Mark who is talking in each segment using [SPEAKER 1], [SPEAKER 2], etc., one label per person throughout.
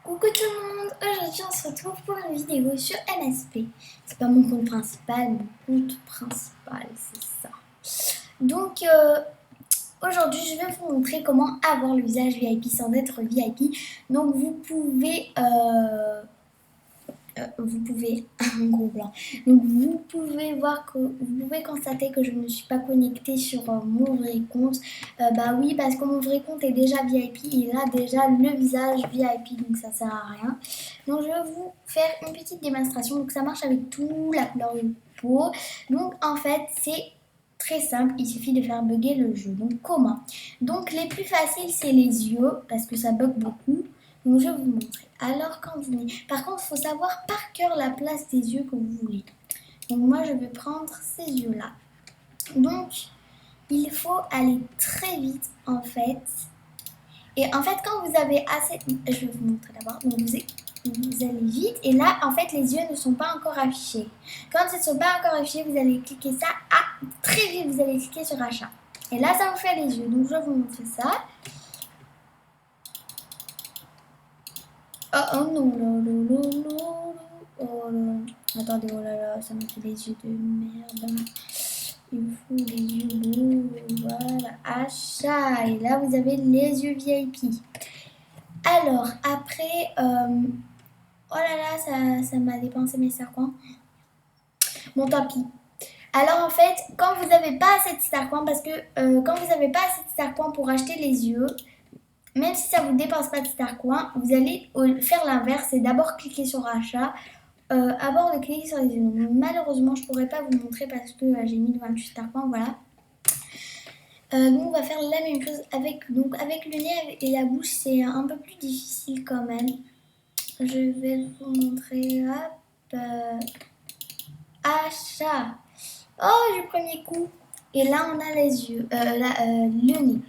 [SPEAKER 1] Coucou tout le monde, aujourd'hui on se retrouve pour une vidéo sur MSP. C'est pas mon compte principal, c'est ça. Donc aujourd'hui je vais vous montrer comment avoir le visage VIP sans être VIP. Donc vous pouvez un gros blanc. Donc vous pouvez voir que vous pouvez constater que je ne suis pas connectée sur mon vrai compte. Bah oui, parce que mon vrai compte est déjà VIP, il a déjà le visage VIP, donc ça sert à rien. Donc je vais vous faire une petite démonstration. Donc ça marche avec tout, la couleur de peau. Donc en fait c'est très simple, il suffit de faire bugger le jeu. Donc comment? Donc les plus faciles c'est les yeux parce que ça bug beaucoup. Donc je vais vous montrer. Alors quand vous venez, par contre il faut savoir par cœur la place des yeux que vous voulez. Donc moi je vais prendre ces yeux là. Donc il faut aller très vite en fait. Et en fait quand vous avez assez, je vais vous montrer d'abord. Donc vous allez vite et là en fait les yeux ne sont pas encore affichés. Quand ils ne sont pas encore affichés vous allez cliquer ça. Ah, très vite vous allez cliquer sur achat. Et là ça vous fait les yeux. Donc je vais vous montrer ça. Oh non, oh là. Attendez, oh là là, ça me fait des yeux de merde. Il faut les yeux bleus, voilà, achat. Et là, vous avez les yeux VIP. Alors, après, oh là là, ça m'a dépensé mes serpents. Bon, tant pis. Alors, en fait, quand vous n'avez pas assez de star coins, parce que quand vous n'avez pas assez de star coins pour acheter les yeux, même si ça ne vous dépense pas de star coins, vous allez faire l'inverse, c'est d'abord cliquer sur achat. Avant de cliquer sur les yeux. Malheureusement, je ne pourrais pas vous montrer parce que j'ai mis 28 star points, voilà. Donc on va faire la même chose avec le nez et la bouche, c'est un peu plus difficile quand même. Je vais vous montrer, hop, achat. Oh, du premier coup. Et là, on a les yeux, le nez.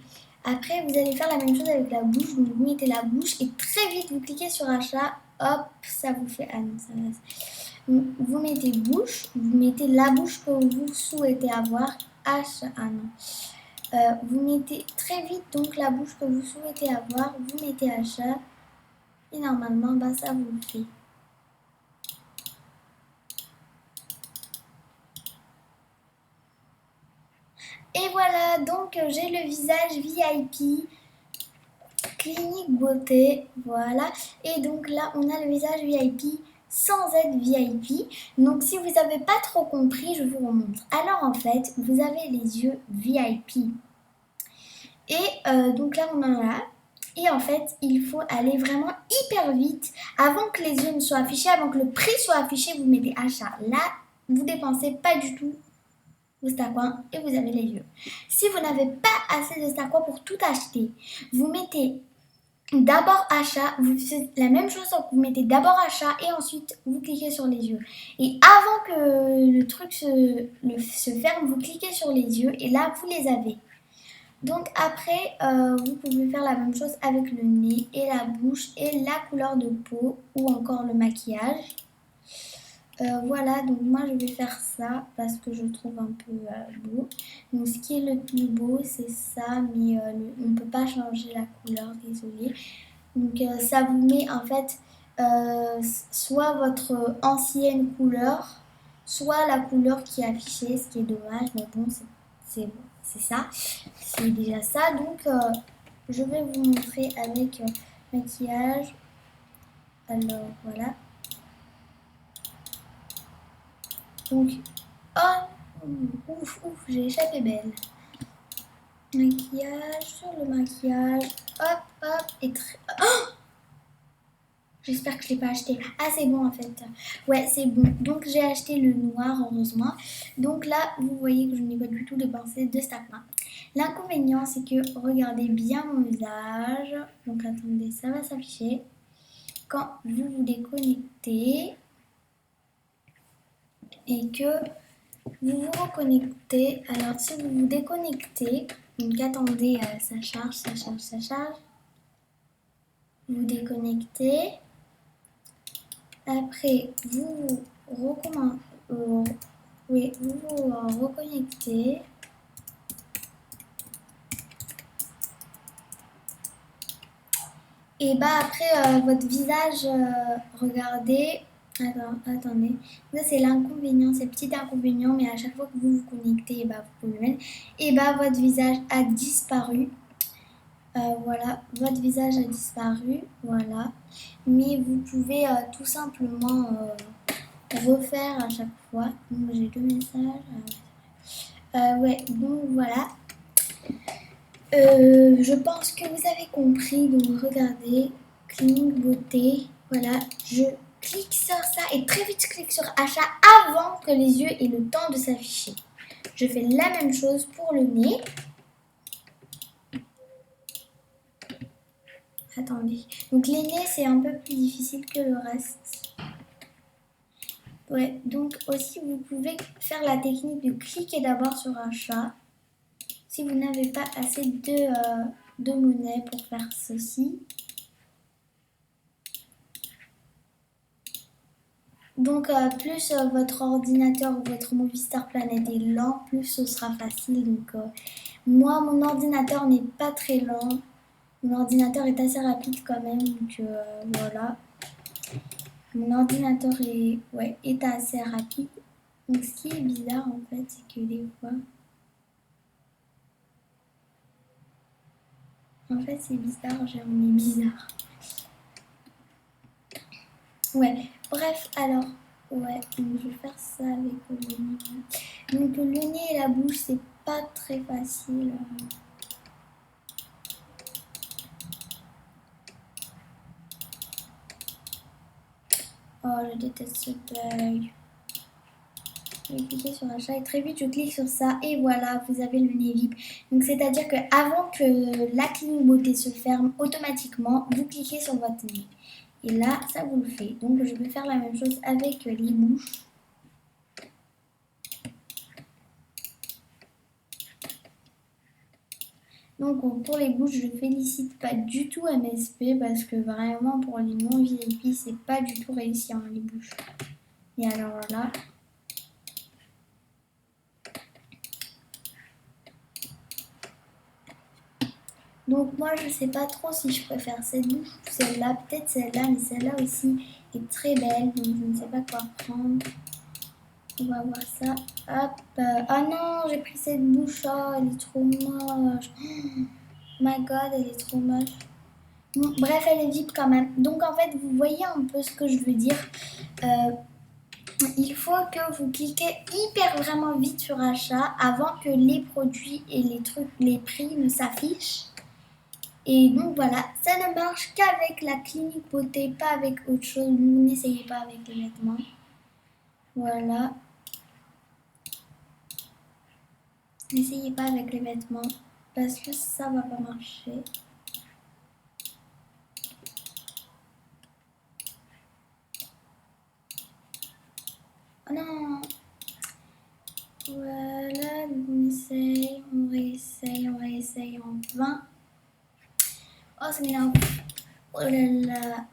[SPEAKER 1] Après, vous allez faire la même chose avec la bouche. Donc, vous mettez la bouche et très vite, vous cliquez sur achat. Hop, ça vous fait... Ah non, ça va. Vous mettez bouche. Vous mettez la bouche que vous souhaitez avoir. Achat. Ah non. Vous mettez très vite donc la bouche que vous souhaitez avoir. Vous mettez achat. Et normalement, bah, ça vous le fait. Et voilà, donc j'ai le visage VIP. Clinique beauté, voilà. Et donc là, on a le visage VIP sans être VIP. Donc si vous n'avez pas trop compris, je vous remontre. Alors en fait, vous avez les yeux VIP. Et donc là, on en a. Et en fait, il faut aller vraiment hyper vite avant que les yeux ne soient affichés, avant que le prix soit affiché, vous mettez achat. Là, vous dépensez pas du tout vos star coins et vous avez les yeux. Si vous n'avez pas assez de star coins pour tout acheter, vous mettez d'abord achat, vous faites la même chose, vous mettez d'abord achat et ensuite vous cliquez sur les yeux. Et avant que le truc se ferme, vous cliquez sur les yeux et là vous les avez. Donc après, vous pouvez faire la même chose avec le nez et la bouche et la couleur de peau ou encore le maquillage. Voilà, donc moi je vais faire ça parce que je trouve un peu beau. Donc ce qui est le plus beau c'est ça, mais on ne peut pas changer la couleur, désolé. Donc ça vous met en fait soit votre ancienne couleur, soit la couleur qui est affichée, ce qui est dommage, mais bon c'est ça, c'est déjà ça. Donc je vais vous montrer avec maquillage. Alors voilà. Donc, oh, ouf, j'ai échappé belle. Maquillage, sur le maquillage, hop, hop, et très... Oh, j'espère que je ne l'ai pas acheté. Ah, c'est bon en fait. Ouais, c'est bon. Donc, j'ai acheté le noir, heureusement. Donc là, vous voyez que je n'ai pas du tout dépensé de star coins. L'inconvénient, c'est que, regardez bien mon visage. Donc, attendez, ça va s'afficher. Quand vous vous déconnectez et que vous vous reconnectez. Alors, si vous vous déconnectez, donc attendez, ça charge, ça charge, ça charge. Vous déconnectez. Après, vous recommencez. Oui, vous vous reconnectez. Et bah après, votre visage, regardez. Attendez. Ça, c'est l'inconvénient, c'est petit inconvénient, mais à chaque fois que vous vous connectez, bah, vous pouvez le mettre. Et bah votre visage a disparu. Voilà, votre visage a disparu. Voilà. Mais vous pouvez tout simplement refaire à chaque fois. Donc j'ai deux messages. Ouais, donc voilà. Je pense que vous avez compris, donc regardez, clinique beauté, voilà, je clique sur ça et très vite je clique sur achat avant que les yeux aient le temps de s'afficher. Je fais la même chose pour le nez. Attendez, donc les nez c'est un peu plus difficile que le reste. Ouais, donc aussi vous pouvez faire la technique de cliquer d'abord sur achat. Si vous n'avez pas assez de monnaie pour faire ceci. Donc, plus votre ordinateur ou votre Movistar Planet est lent, plus ce sera facile. Donc, moi, mon ordinateur n'est pas très lent. Mon ordinateur est assez rapide quand même. Donc, voilà. Mon ordinateur est, ouais, est assez rapide. Donc, ce qui est bizarre, en fait, c'est que des fois... En fait, c'est bizarre, on est bizarre. Ouais, bref, alors... Ouais, donc je vais faire ça avec le nez. Donc, le nez et la bouche, c'est pas très facile. Oh, je déteste ce bug. Je vais cliquer sur achat et très vite je clique sur ça et voilà, vous avez le nez VIP. Donc c'est-à-dire que avant que la clinique beauté se ferme automatiquement, vous cliquez sur votre nez. Et là, ça vous le fait. Donc je vais faire la même chose avec les bouches. Donc pour les bouches, je félicite pas du tout MSP parce que vraiment pour les non VIP, c'est pas du tout réussi hein, les bouches. Et alors là, donc moi je sais pas trop si je préfère cette bouche ou celle-là, peut-être celle-là, mais celle-là aussi est très belle, donc je ne sais pas quoi prendre. On va voir ça. Hop. Ah non, j'ai pris cette bouche, oh, elle est trop moche. Oh my god, elle est trop moche. Bon, bref, elle est vide quand même. Donc en fait, vous voyez un peu ce que je veux dire. Il faut que vous cliquez hyper vraiment vite sur achat avant que les produits et les trucs, les prix ne s'affichent. Et donc voilà, ça ne marche qu'avec la clinique beauté, pas avec autre chose. N'essayez pas avec les vêtements. Voilà. N'essayez pas avec les vêtements parce que ça va pas marcher. Oh non. Voilà, donc on essaye, on réessaye en vain. Oh, ça m'énerve. Oh là là.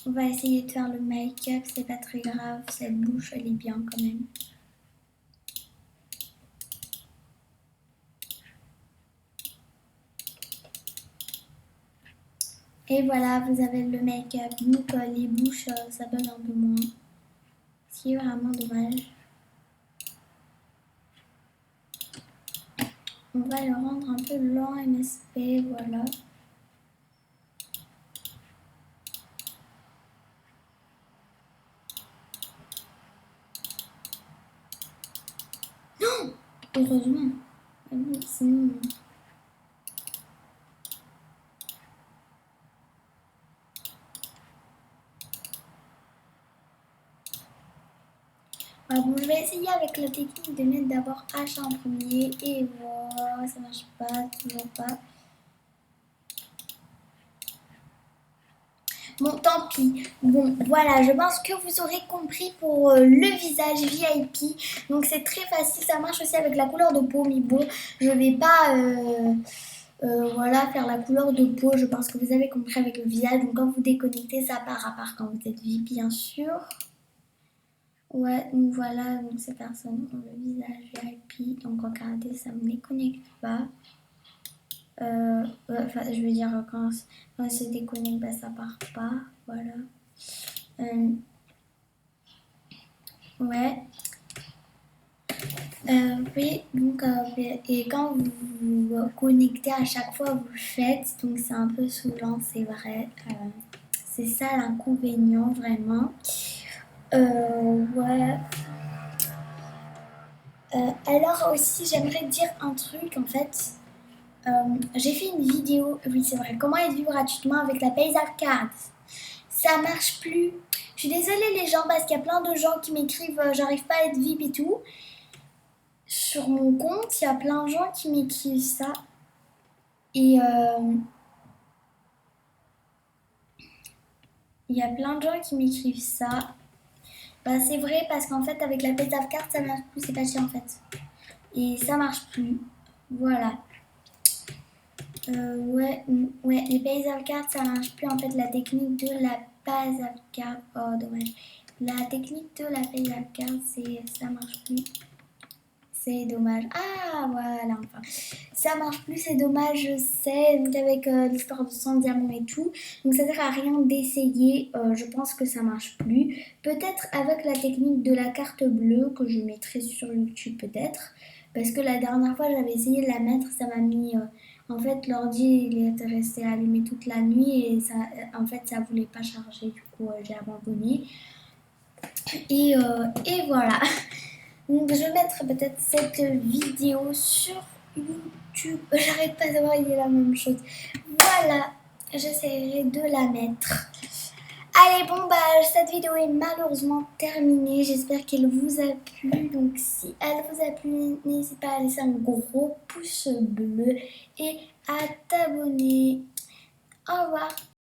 [SPEAKER 1] On va essayer de faire le make-up, c'est pas très grave. Cette bouche, elle est bien quand même. Et voilà, vous avez le make-up. Donc les bouches, ça donne un peu moins. Ce qui est vraiment dommage. On va le rendre un peu lent, MSP, voilà. Non, heureusement. Sinon... Ah bon, je vais essayer avec la technique de mettre d'abord H en premier et voilà, ça marche pas, toujours pas. Bon, tant pis. Bon, voilà, je pense que vous aurez compris pour le visage VIP. Donc c'est très facile, ça marche aussi avec la couleur de peau, mais bon, je vais pas voilà, faire la couleur de peau. Je pense que vous avez compris avec le visage. Donc quand vous déconnectez, ça part à part quand vous êtes VIP, bien sûr. Ouais, donc voilà, donc ces personnes ont le visage VIP. Donc regardez, ça ne me les connecte pas. Enfin, je veux dire, quand se déconnecte, bah, ça part pas. Voilà. Ouais. Oui, donc, et quand vous vous connectez à chaque fois, vous le faites, donc c'est un peu saoulant, c'est vrai. C'est ça l'inconvénient, vraiment. Ouais. Alors aussi, j'aimerais dire un truc, en fait. J'ai fait une vidéo, oui c'est vrai, comment être vivre gratuitement avec la Paysap Card. Ça marche plus. Je suis désolée les gens parce qu'il y a plein de gens qui m'écrivent j'arrive pas à être VIP et tout. Sur mon compte, il y a plein de gens qui m'écrivent ça. Et il y a plein de gens qui m'écrivent ça. Bah c'est vrai parce qu'en fait avec la Paysap Card ça marche plus, c'est pas cher en fait. Et ça marche plus. Voilà. Ouais, les Paysap Cards ça marche plus en fait. La technique de la Paysap Card, oh dommage. La technique de la Paysap Card, ça marche plus. C'est dommage. Ah voilà, enfin. Ça marche plus, c'est dommage, je sais. Donc avec l'histoire de 100 diamants et tout. Donc ça sert à rien d'essayer. Je pense que ça marche plus. Peut-être avec la technique de la carte bleue que je mettrai sur YouTube peut-être. Parce que la dernière fois j'avais essayé de la mettre, ça m'a mis... en fait l'ordi il était resté allumé toute la nuit et ça, en fait ça voulait pas charger. Du coup j'ai abandonné. Et voilà. Donc je vais mettre peut-être cette vidéo sur YouTube. J'arrête pas de voir, il y a la même chose. Voilà, j'essaierai de la mettre. Allez, bon bah cette vidéo est malheureusement terminée. J'espère qu'elle vous a plu. Donc si elle vous a plu, n'hésitez pas à laisser un gros pouce bleu et à t'abonner. Au revoir.